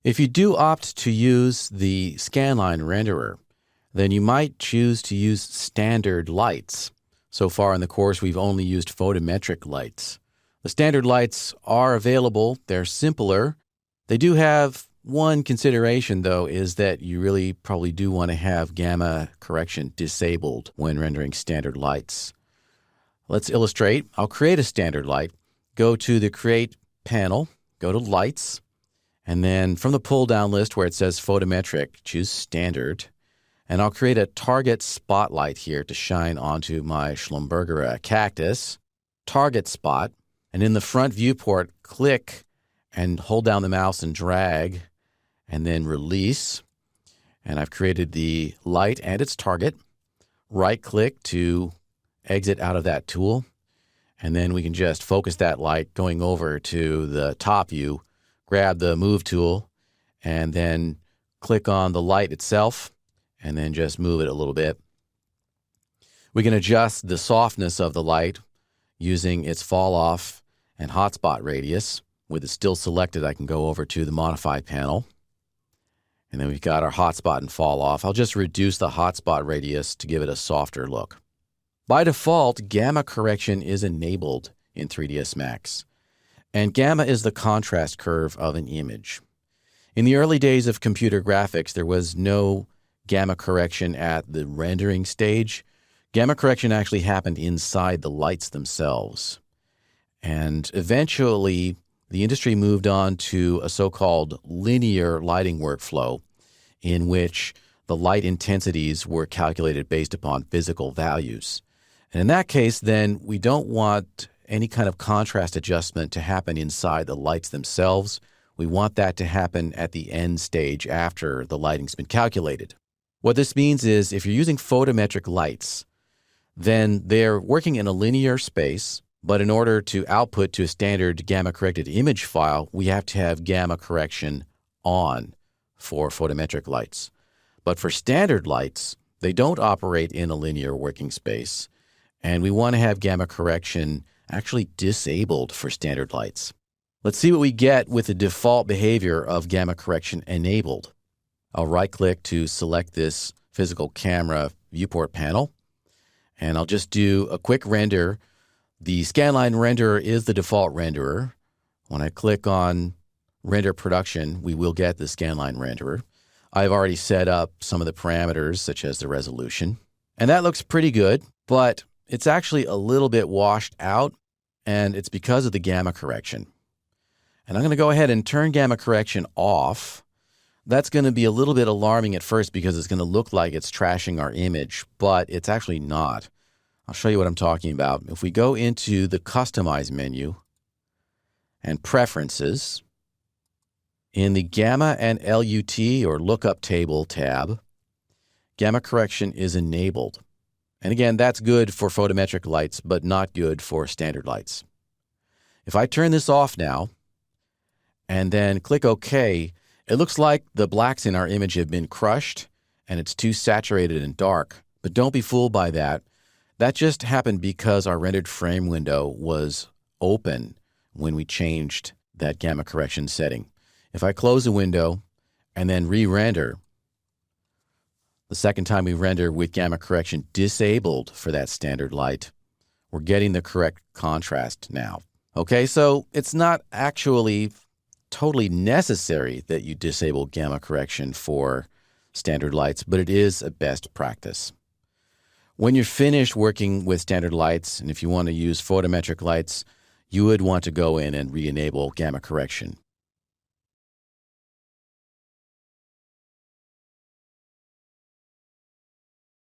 If you do opt to use the scanline renderer, then you might choose to use standard lights. So far in the course, we've only used photometric lights. The standard lights are available. They're simpler. They do have one consideration, though, is that you really probably do want to have gamma correction disabled when rendering standard lights. Let's illustrate. I'll create a standard light. Go to the Create panel, go to Lights, and then from the pull-down list where it says Photometric, choose Standard. And I'll create a target spotlight here to shine onto my Schlumberger cactus. Target spot. And in the front viewport, click and hold down the mouse and drag, and then release. And I've created the light and its target. Right-click to exit out of that tool. And then we can just focus that light going over to the top view, grab the Move tool, and then click on the light itself, and then just move it a little bit. We can adjust the softness of the light using its fall off and hotspot radius. With it still selected, I can go over to the Modify panel. And then we've got our hotspot and fall off. I'll just reduce the hotspot radius to give it a softer look. By default, gamma correction is enabled in 3ds Max. And gamma is the contrast curve of an image. In the early days of computer graphics, there was no gamma correction at the rendering stage. Gamma correction actually happened inside the lights themselves. And eventually, the industry moved on to a so-called linear lighting workflow in which the light intensities were calculated based upon physical values. And in that case, then, we don't want any kind of contrast adjustment to happen inside the lights themselves. We want that to happen at the end stage after the lighting's been calculated. What this means is if you're using photometric lights, then they're working in a linear space, but in order to output to a standard gamma-corrected image file, we have to have gamma correction on for photometric lights. But for standard lights, they don't operate in a linear working space, and we want to have gamma correction actually disabled for standard lights. Let's see what we get with the default behavior of gamma correction enabled. I'll right-click to select this physical camera viewport panel, and I'll just do a quick render. The scanline renderer is the default renderer. When I click on Render Production, we will get the scanline renderer. I've already set up some of the parameters, such as the resolution. And that looks pretty good, but it's actually a little bit washed out, and it's because of the gamma correction. And I'm going to go ahead and turn gamma correction off. That's going to be a little bit alarming at first because it's going to look like it's trashing our image, but it's actually not. I'll show you what I'm talking about. If we go into the Customize menu and Preferences, in the Gamma and LUT or Lookup Table tab, gamma correction is enabled. And again, that's good for photometric lights, but not good for standard lights. If I turn this off now and then click OK, it looks like the blacks in our image have been crushed and it's too saturated and dark. But don't be fooled by that. That just happened because our rendered frame window was open when we changed that gamma correction setting. If I close the window and then re-render, the second time we render with gamma correction disabled for that standard light, we're getting the correct contrast now. Okay, so it's not actually totally necessary that you disable gamma correction for standard lights, but it is a best practice. When you're finished working with standard lights, and if you want to use photometric lights, you would want to go in and re-enable gamma correction.